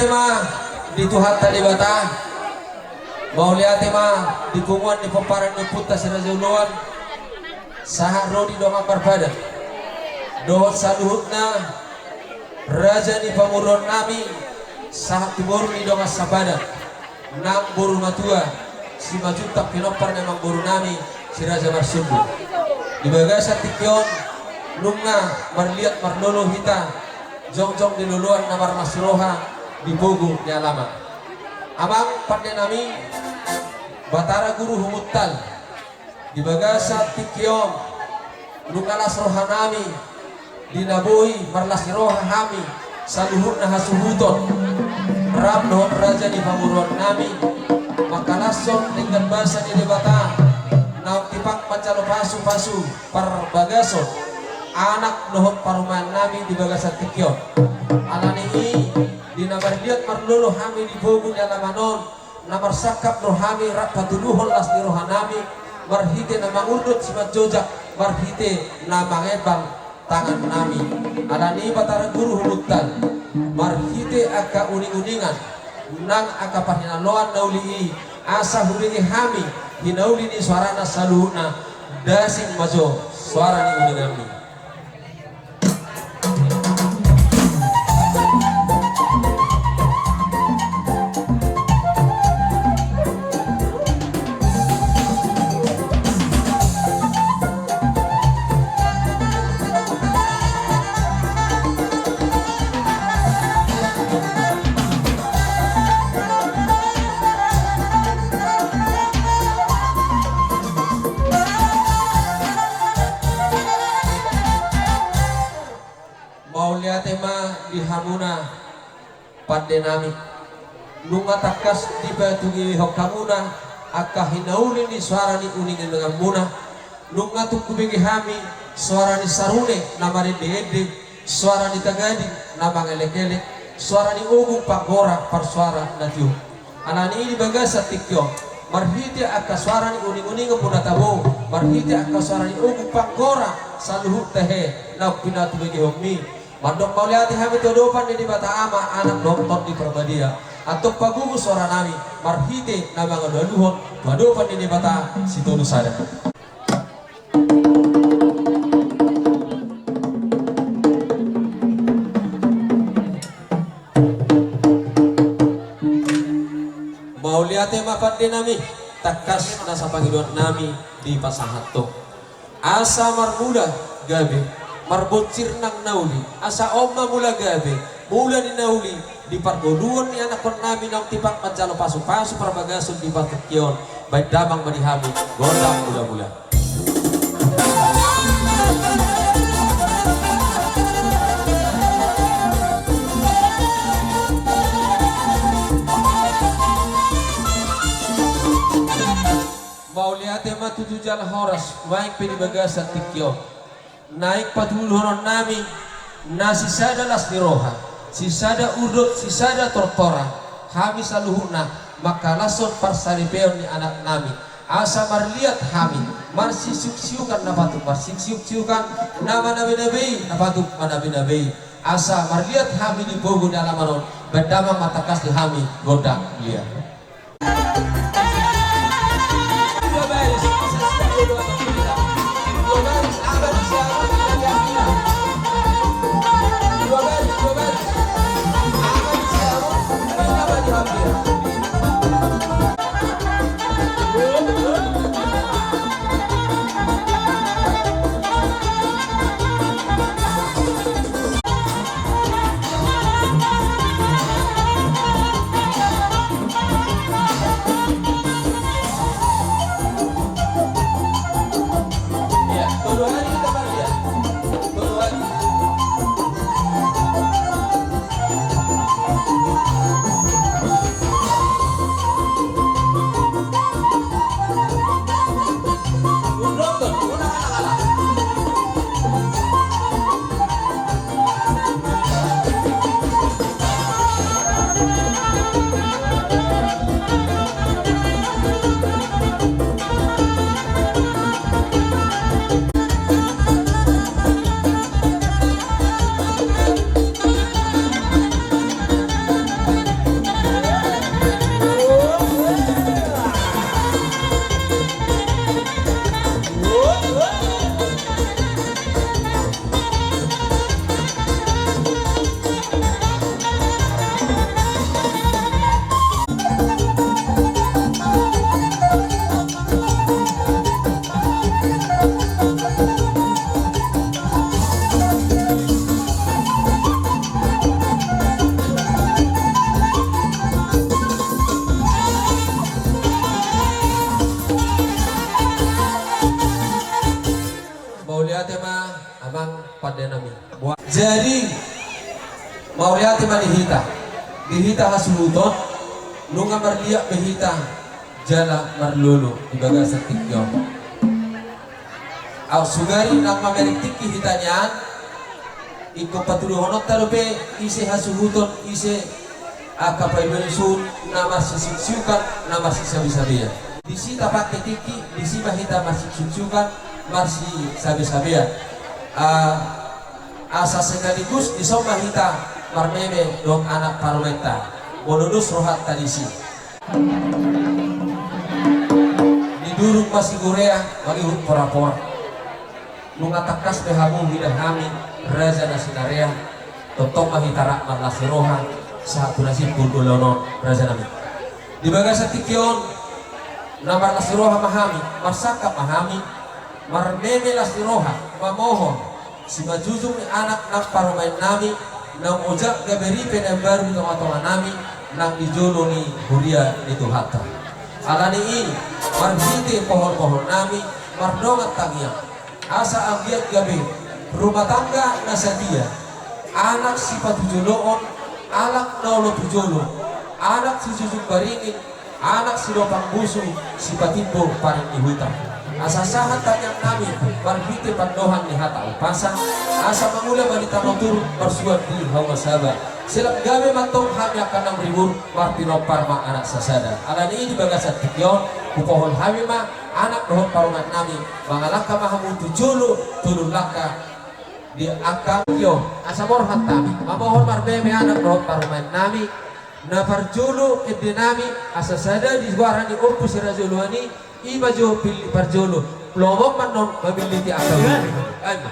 mah di Tuhan tadi bata mau lihat mah di kunguan di peparan di putas rajauluan saharo di dong akar pada dohot saluhutna raja di pamuron nami sahat timur di dong asabada nang buru matua si majutak pinopar memang buru nami si raja marsundu di bagasa tikyon lunga marliat marlolo hita jong-jong di luluan namar masroha di bogo di alamat abang pandai nami batara guru humutal di bagasa tikyon lunga lasroha nami di nabuhi marlasroha hami saluhur na hasuhuton ram dohon raja di pamuruan nami makalason dengan bahasa di debata nauk tipak pancalo pasu par bagason anak dohon paruman nami di bagasa tikyon alani di nabar diat marlulu hami di bogu di alamanon namar sakap rohami rak patuluhon las di rohanami marhite nama urdut simat jojak marhite nama ngebang tangan nami alani batara guru humutan marhite aka uning-uningan nang aka pahinaloan nauli asa huringi hami hinauli ni suarana saluhuna dasing majo suara ni uningami di hamuna pada nami lunga takas di batungi hokamuna aka hinauli ni suara ni uningin dengan muna lunga tukubigi hami suara ni sarune nama ni dede suara ni tagadi nama ngelek-ngelek suara ni ugung pakgora par suara natiu anani ini bagasa tikyo marhiti aka suara ni uning-uning puna tabo marhiti aka suara ni ugung pakgora saluhu tehe na pinatu bagi homi mandok mauliati hami todopan di bata ama anak nonton di perbadia atau pagugu suara nami marhite nama ngaduhon todopan di bata situlu sada mauliati mapan di nami takas nasa panggiluan nami di pasahato asa marmuda gabe marbocir nang nauli asa oma mula gabe mula ni nauli di pargoduan ni anak kon nami nang tipak pancalo pasu-pasu perbagasun di patukyon baik damang manihami gondang mula-mula mau lihat tema tujuh jalan horas baik pedi bagasan tikyon naik patuluron nami na sisada las diroha sisada udut sisada tortora kami saluhuna maka lason parsaripeon ni anak nami asa marliat kami marsisiuk-siukan napatuk marsisiuk-siukan nama nabi-nabi napatuk manabi-nabi asa marliat kami di bogo dalam manon berdama matakas di kami godang lihat pada nami. Jadi mau lihat mana dihita hasuhuton nunga marliak behita jala marlulu di bagasan tikyo. Au sugari nang mamerik tiki hitanyaan iko patuluhonot tarupe ise hasuhuton ise akapai berisun nama sisiukan nama sabi-sabian. Disi tapak ketiki disi bahita masih susukan masih sabi-sabian. Asa sekaligus disau bahita marmeme dong anak parumenta bonodus rohat tadisi. Diduruk masih Korea bagi pora-pora mengatakas behamu hidah kami raja nasinarea totok mahitara marlasiroha saat nasib bulgulono raja nami di bagasa tikion namar lasiroha mahami marsaka mahami marmeme lasiroha mamohon si majujung ni anak nak parumain nami nang ojak gaberi penang baru di tengah-tengah nami nang dijolo ni huria itu hatta alani ini marhiti pohon-pohon nami mardongat tangiang asa ambiat gabe rumah tangga nasadia anak sifat tujoloon anak nolo tujolo anak si jujung baringin anak si lopang busu sifat timbo paring di hutan asa sahat tanyang nami marhiti pandohan ni hata upasa asa mangula balita notur bersuat di hawa sabar silap gabe matong hami akan 6.000 martino parma anak sasada alani ini bagasat tikyon kupohon hami ma anak dohon parungan nami mangalaka mahamu tujulu tulun laka di akam yo asa morhat tami mamohon marbeme anak dohon parungan nami na parjulu ibni nami asa sada di suara di urpu sirazuluani iba jo pilih parjulu lomok manon mabiliti akam ayo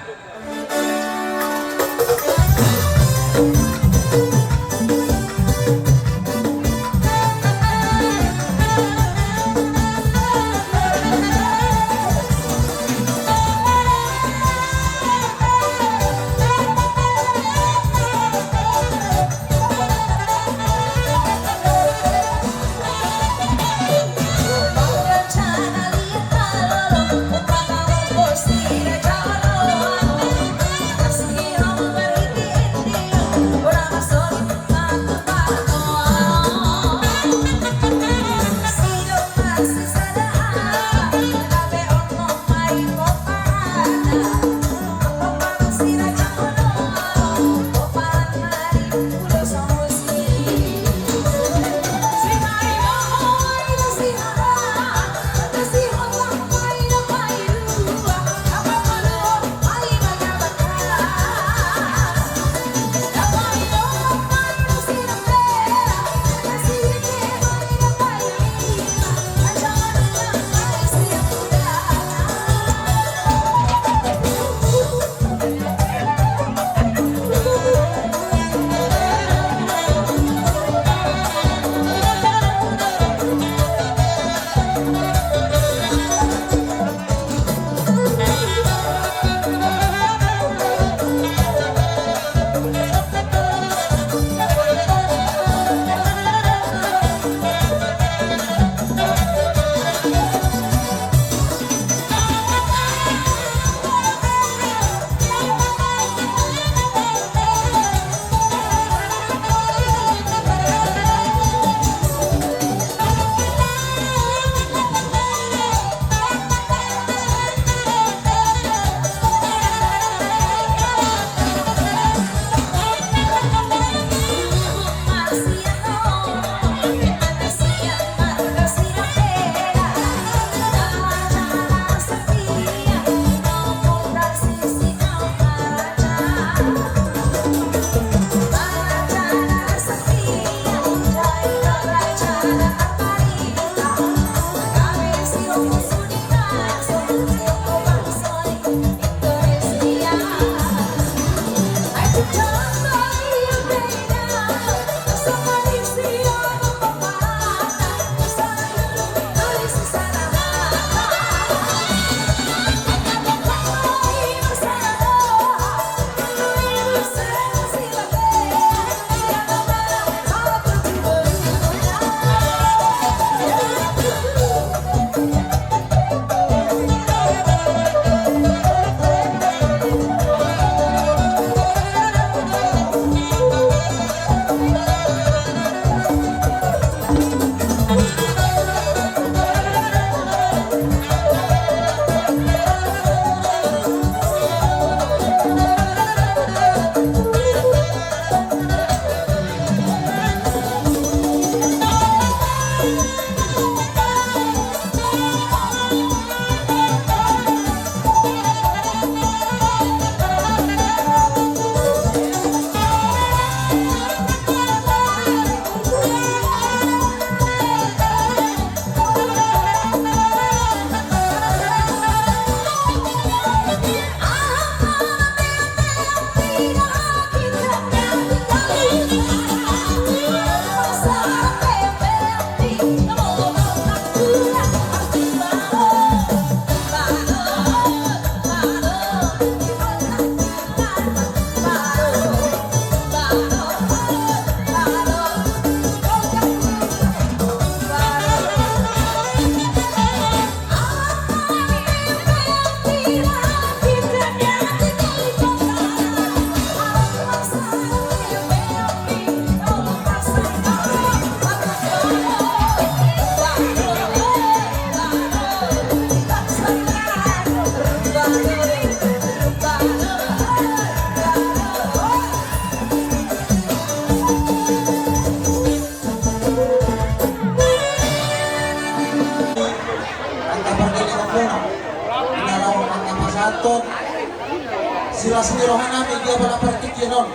langsung di rohan namin dia pala partik yun.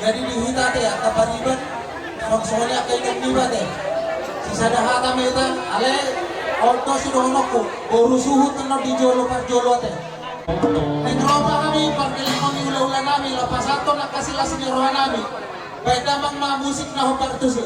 Jadi dihita te at kapaniban soalnya kayak niba te. Sisa dahata meta ale auto si dohonokku baru suhut no di jolo par jolo te. Negroba kami parkelengon ula-ula nami lepas ato nakasih langsung di rohan nami. Baik damang ma musik na hupartus.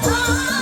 Bye.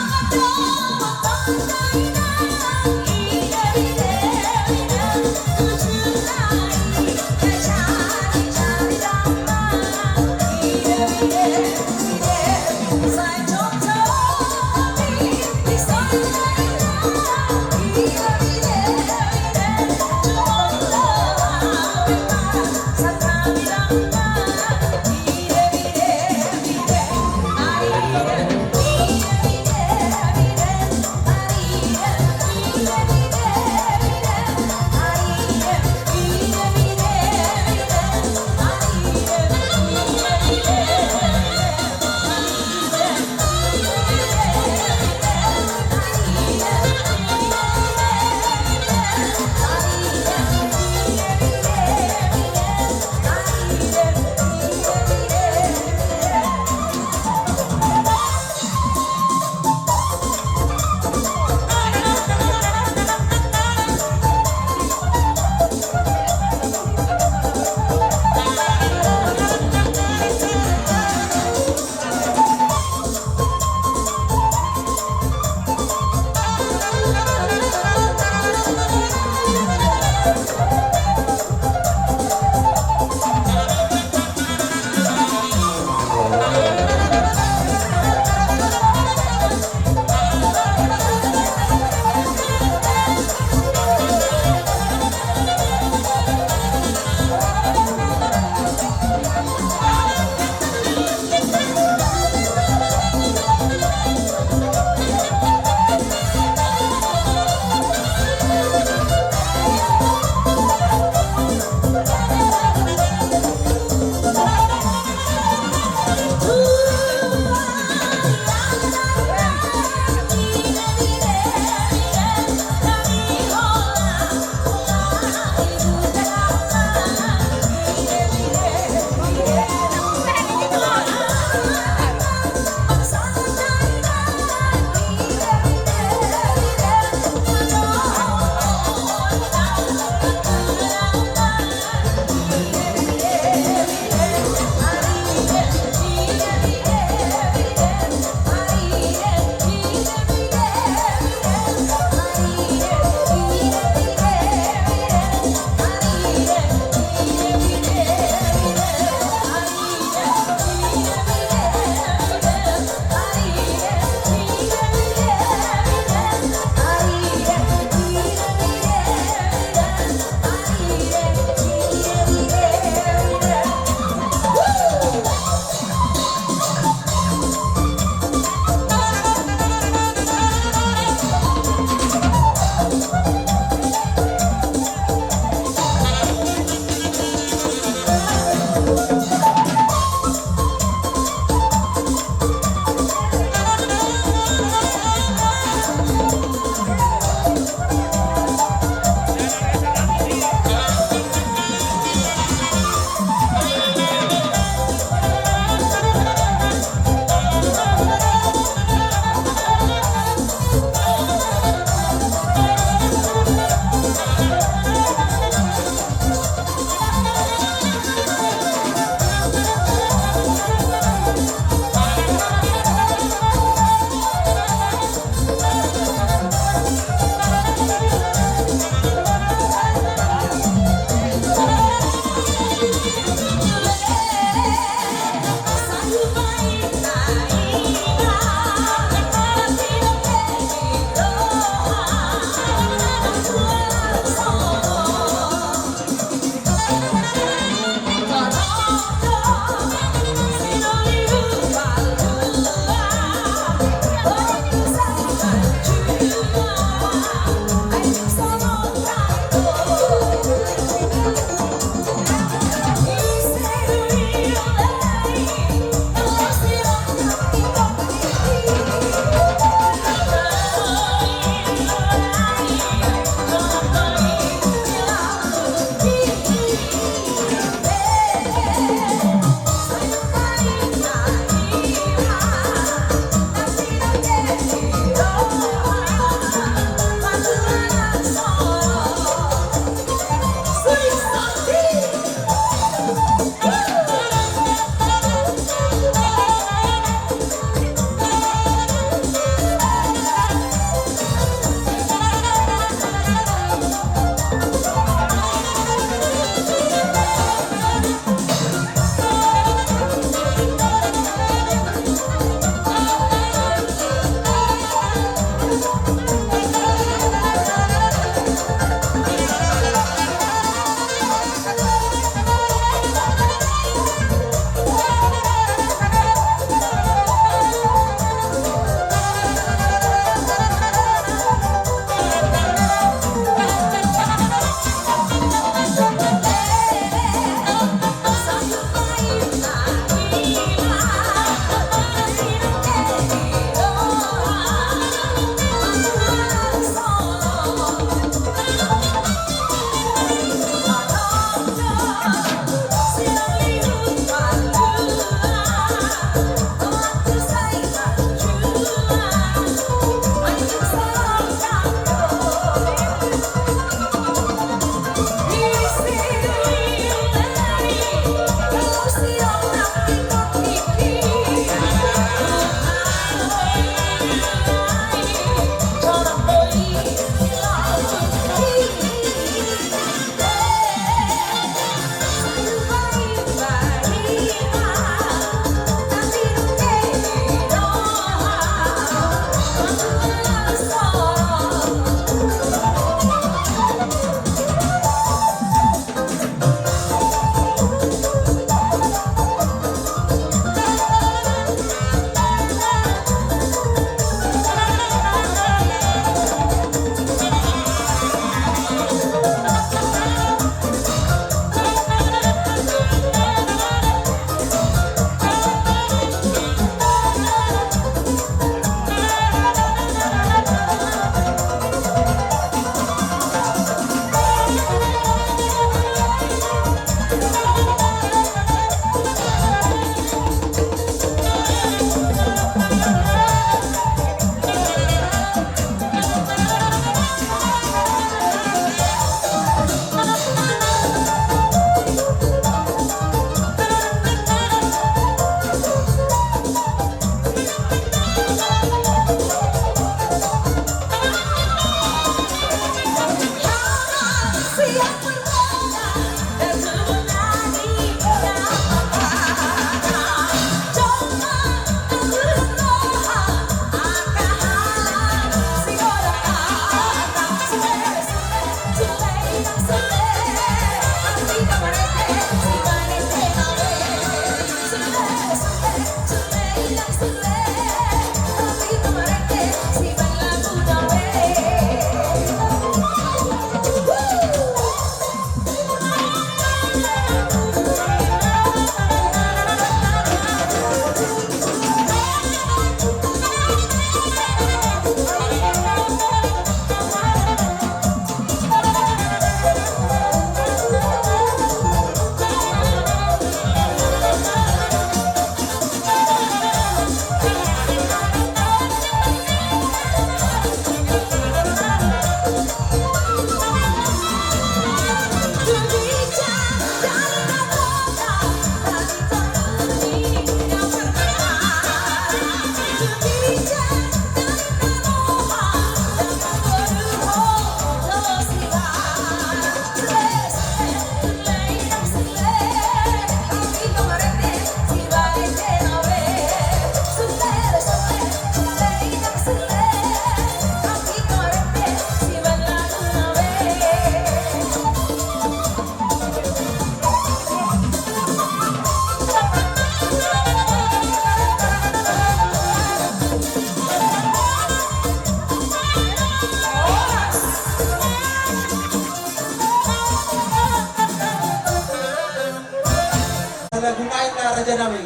nabi.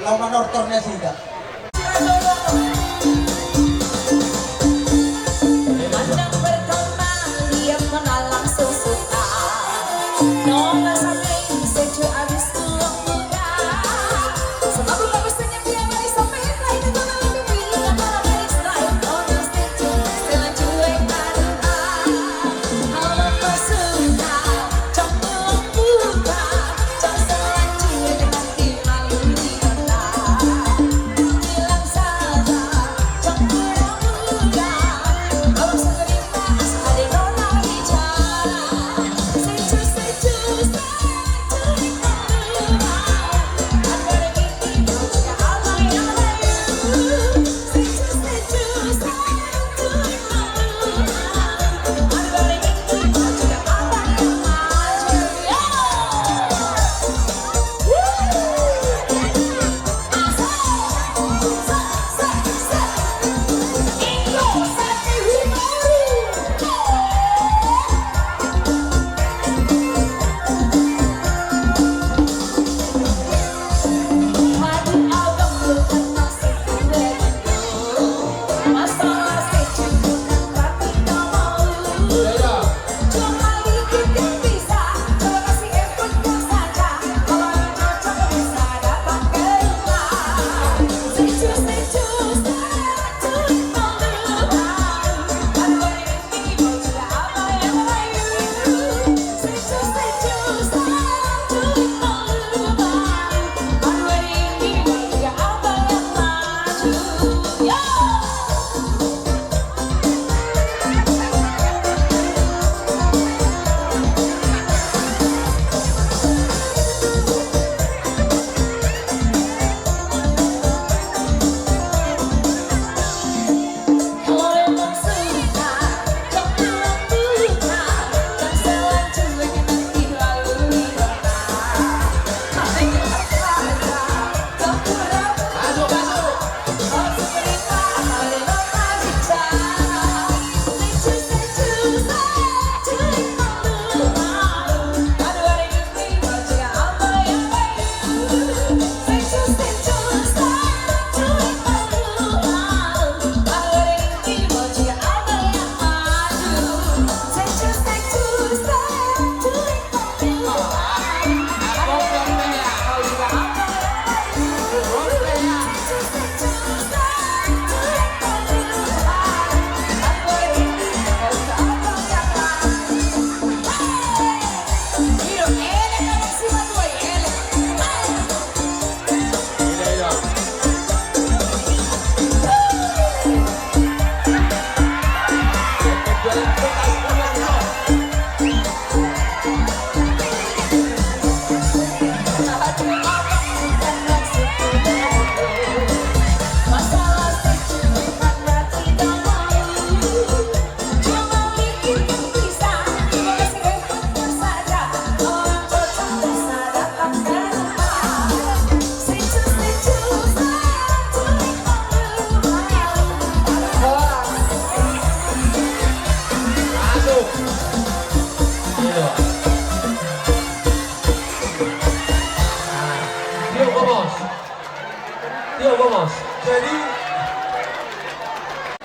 Lau manortornya sida. Pandang pertama dia mengenal langsung suka. Nona sampai sejuk abis tuang muda. Semakin bagus senyum dia balik sampai lain itu malam dipilih malam balik style. Nona sejuk setelah cuek karena kalau suka cok tuang muda. Cok setelah cuek nanti malu di nona. Bilang saja cok tuang muda. Kalau segerita ada nona bicara. Sejuk sejuk sejuk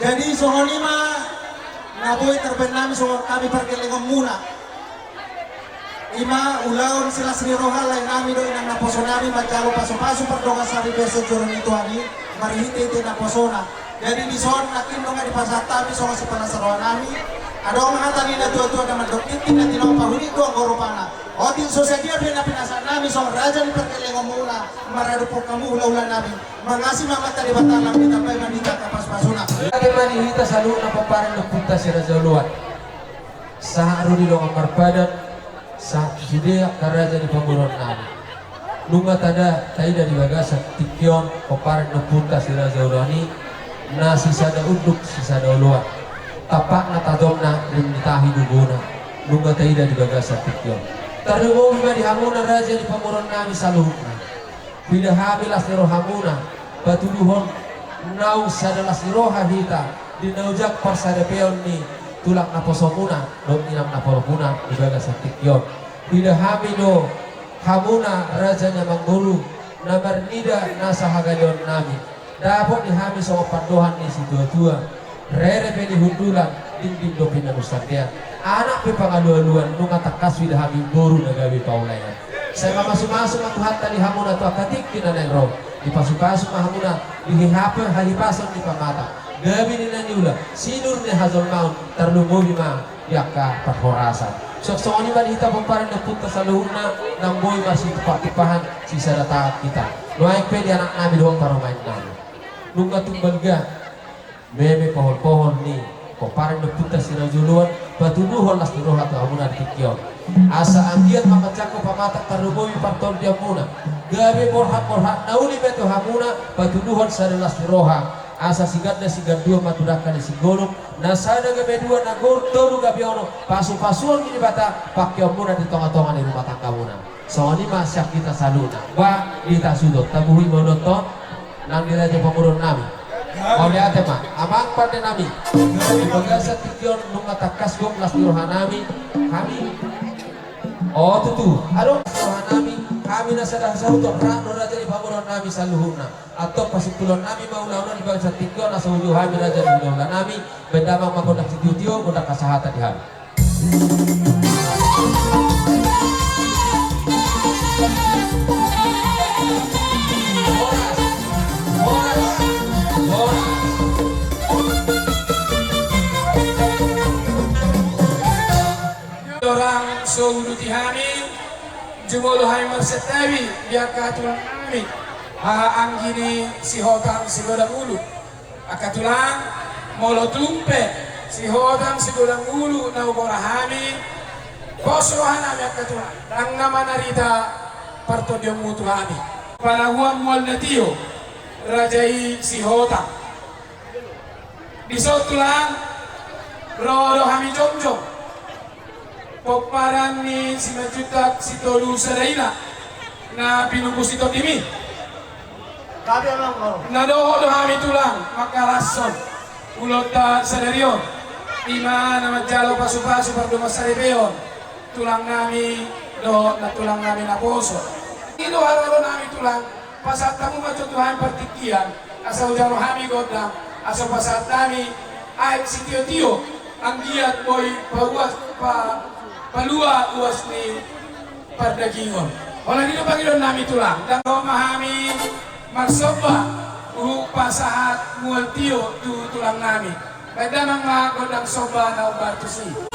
Jadi sohonima naboy terbenam so kami perkelengong muna. Ima ulaon sila sri rohal lain nami do inang naposonami magkalo paso-paso perdonga sa reverso joron itu ani marihite naposona. Jadi di son nakin donga di pasatami so si panasaroan nami. Ada orang hatani na tua-tua na mandokiti na tinong pahuli ko ang korupana. Otin sosyadia din na pinasa nami so raja ni perkelengong muna marado po kamu ula-ula nami. Mangasi mamata di batalang kita pay manita kapas pasuna. Bagaimana hita selalu na paparan ng punta si Raja Uluan sa haro di Longang Marpadan sa Judea karaja di Pamuron namin. Nunga tada tayo di bagasan tikyon paparan ng punta si Raja Uluan ni na sisada uduk sisada Uluan. Tapak na tadom na rimitahi duguna nunga tayo di bagasan tikyon. Taruo ba di hamuna Raja di Pamuron namin sa luhut na. Bidahabilas ni Rohamuna Batuluhon Nau sadalas ni Roha hita Dinaujak parsadapeon ni Tulak na posomuna Dom inam na poromuna Dibaga sa tikyon Bidahami do Hamuna Rajanya Mangguru na bernida nasa hagalion nami. Dapat dihami sa pandohan ni si tua-tua. Rere pe dihundulan dinding do pinanusakean. Anak pe pangalualuan nung atakaswi dahami boru na gabi paulayan. Saya masuk-masuk ang Tuhan tali hamuna to akatik kinanengro. Dipasuk-pasuk mahamuna dihihapa halipasan di pamata. Gabi ni nanyula sinur ni hazol maun terlumubi ma yakka perhorasan. Sok-sok ini bali kita pamparan na punta sa luhuna ng boy masih tipa-tipahan sisa data kita. Nuaik pe di anak namin doang paromain namin. Nung katumbal ga meme pohon-pohon ni pamparan na punta si rajuluan patuduhon las diroha to hamuna dikikyon. Asa anggiat mapacako pamatak taruboy partol dia muna. Gabi morhat-morhat nauli beto hamuna patuduhon sa las diroha. Asa sigad na sigad dua maturakan si golong nasada gabe dua na gor toru gabe ono pasu-pasuan gini bata pakyo muna di tonga-tonga di rumah tangga muna. So ini masyak kita saluna wa kita sudut tabuhi monoton nang diraja pemurun nami oleh atema amang pada nami bagasa tikyon nung atakas gong las dirohan nami kami oh tutu aduh dirohan nami kami nasadah sahuto rak raja di pemurun nami saluhuna atau pasitulon nami maula-ula di bangsa tikyon nasa ujung kami raja di pemurun nami bendamang makodak titio kodak kasahatan di hami. Orang suhu tihami jumolo hai marsetawi biar katulang kami anggini si hotang si godang ulu akatulang molo tumpe si hotang si godang ulu na uborahami kosrohan ami akatulang ang nama narita parto dia mutu hami panahuan mual natio rajai si hotang disotulang rodo hami jomjom Poparan ni si Majutak si Tolu Saraina na pinubus ito timi. Nadoho kami tulang makarason ulot sadaryon. Ima na majalo pasu-pasu par dumasaribeyon. Tulang nami do na tulang nami na poso. Ino hararo nami tulang pasat kamu matutuhan partikian asa ujaro kami godang asa pasat nami ay si tio-tio ang giat boy pawas pa palua uas ni pardagingon. Wala dito Panginoon namin tulang. Dan memahami marsoba pasahat mual tiyo tulang namin. Kada mga godang soba na ubartusi.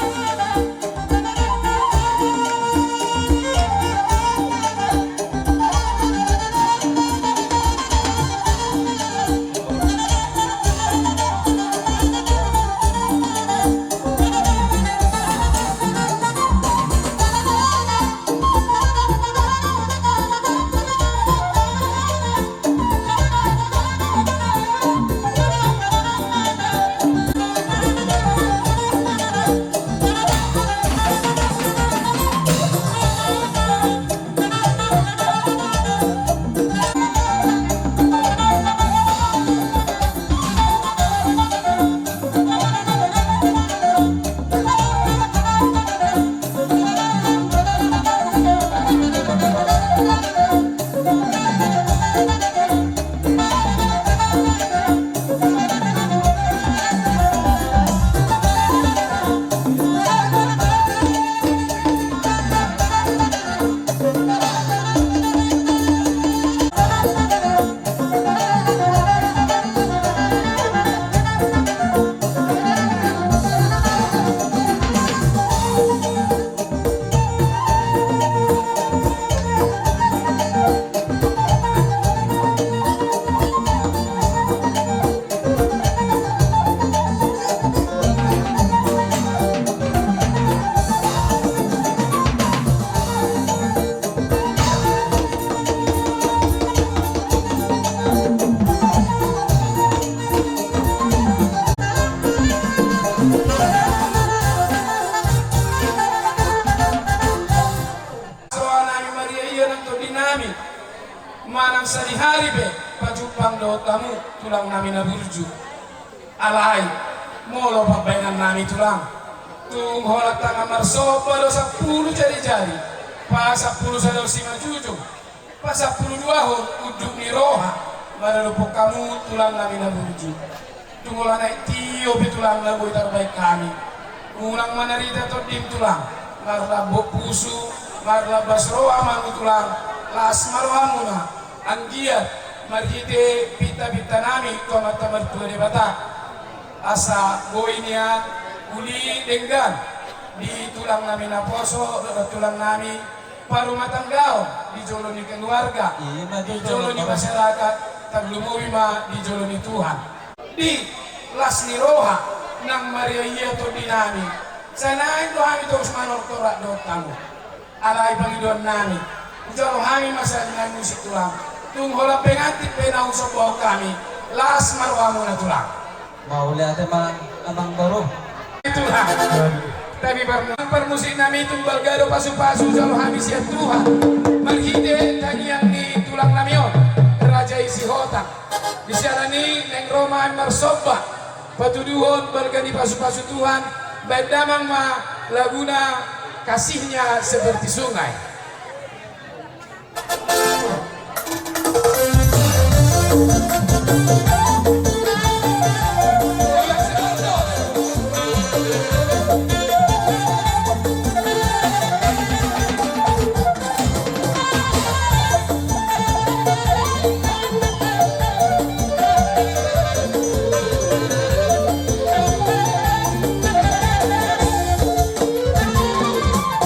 Manang sa dihari be pajupang do tamu tulang namin na burju alay molo pabainan namin tulang tung holak tangan marso pada 10 jari-jari pa 10 sa daw si majujo pas 10 hon uduk ni roha manalupok kamu tulang namin na buji tunggulan ay tiyo tulang na buhay terbaik kami ulang manarita to dim tulang marla pusu marla basroa mangu tulang las marwa muna anggiat marhite pita-pita nami tomata mertua de bata asa boinia uli denggan di tulang nami naposo tulang nami parumah tangga di joloni keluarga di joloni masyarakat taglumuwi ma di joloni Tuhan di las niroha nang Maria iya to dinami sanain do kami terus manor torak do tamu alai pangidon nami jolo kami masa dengan musik tulang tung hola pengantin penau sobo kami las marwamu na tulang mau lihat emang abang baru itulah tapi permusik nami tumbal gado pasu-pasu jolo kami siap Tuhan marhide tagiang ni tulang namion raja isi hotang di sana ni neng Roma marsoba patuduhon bergani pasu-pasu Tuhan baik damang ma laguna kasihnya seperti sungai.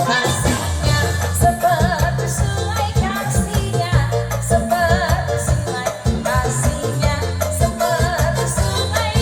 Kasihnya seperti sungai, kasihnya seperti sungai.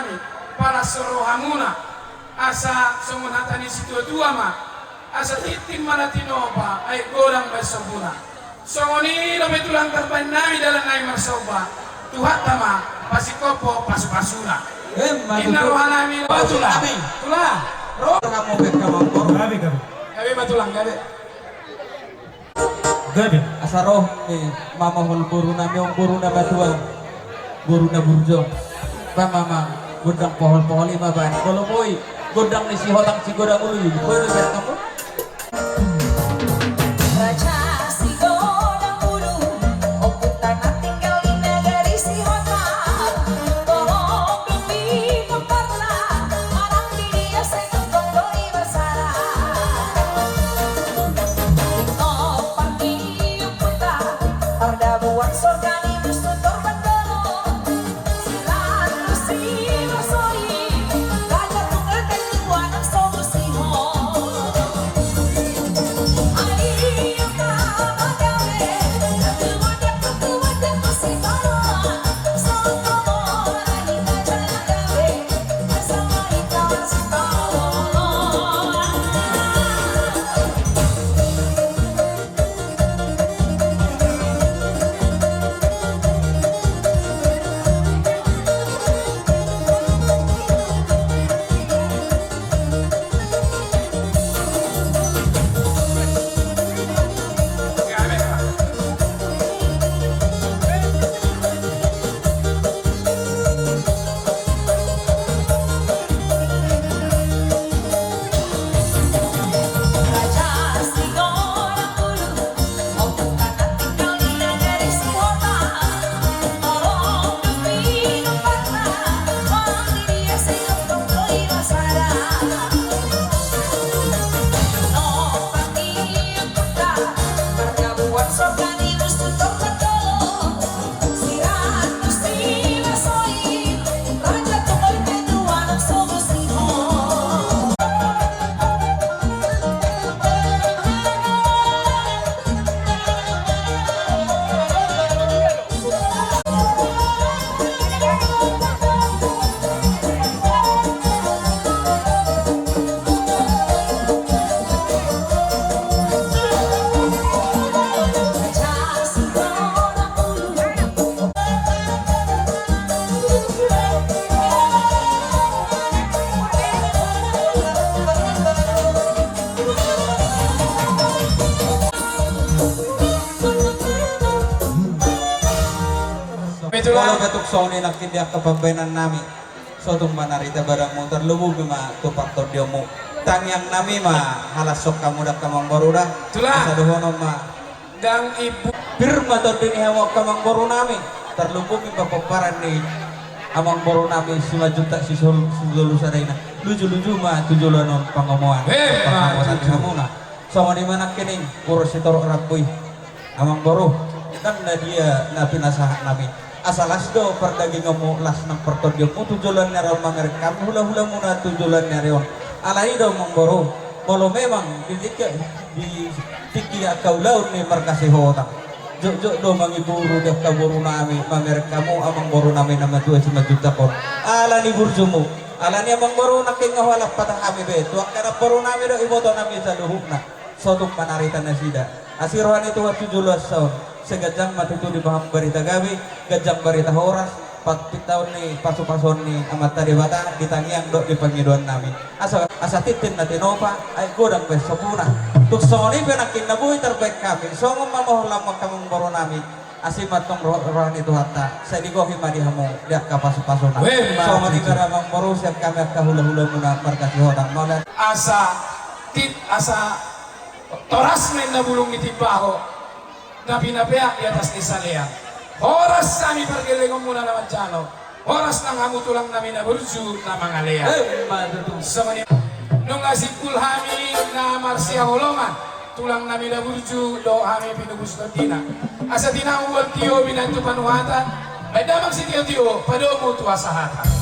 nami para sorohamuna asa songon hatani situ tua ma asa titim manatinopa ay godang besobuna songoni lo betulang terbaik nami dalam nai marsoba Tuhan tama pasikopo pasu-pasuna inna rohanami batulah tulah roh kamu bek kamangkor gabe batulang gabe asa roh ni mama hol buru na meong buru na batuan buru na burjo pa mama gudang pohon-pohon lima ban kalau boy gudang ni si hotang si godang ulu boy lu bet kamu Raja si godang ulu, oputan tinggal di negeri si hotang. Tolong demi pemparna, orang dia seneng doi bersara. Oh pagi puta, pada buat surga di musuh bendolo. Silat si bersoi, raja tunggal ketua anak solusi ho. kalau betuk sone nak tindak kepembenan nami sotong manarita barang motor lubug ma tupak tordiomu tangyang nami ma halasok kamu dak kamang baruda Tulah. sadohono ma dan ibu firma tordini hawak kamang baru nami terlubug mi paparan ni amang baru nami 5 juta si sulu sadaina luju ma tujulanon pangomoan pangomoan samuna sama di mana kini kurus itu rapuy amang baru dan dia nabi nasahat nabi asalas do perdaging mo las ng pertodyo mo tujulan na raw mangerekam hula-hula muna tujulan na raw alay daw mangboro bolo memang di tiki akaulaw ni markasi hota jok do mangiburu dak kaburu nami mangerekamu amang boro nami nama 2 juta kon ala ni burjumu ala ni amang boro naking ngawalak patang kami be tuak kana boro nami do imoto nami sa luhukna sotung panaritan na sida asirohan itu 17 tahun segajang matutu di paham berita gawi gajang berita horas 4 tahun ni pasu-pason ni amat tadi bata ditangiang dok di pangiduan nami asa titin na tinopa ay godang besopuna tuk soni penakin na buhay terbaik kami songong mamohlam makamang baro nami asimat tong rohan itu hatta saya digohi madihamu dia ka pasu-pason na songong di karamang baro siap kami kahula-hula muna markasi hodang maulan asa toras men na bulong itibaho na pinapea di atas ni Salea. Oras kami pergelengong muna naman dyan. Oras nang hamutulang namin na burju na mga lea. Sa mga nung asipul kami na Marcia Holongan, tulang namin na burju do kami pinugusto tina. Asa tinawag tiyo binanto panuhatan, may damang si tiyo-tiyo, padomo tuwa sa hatan.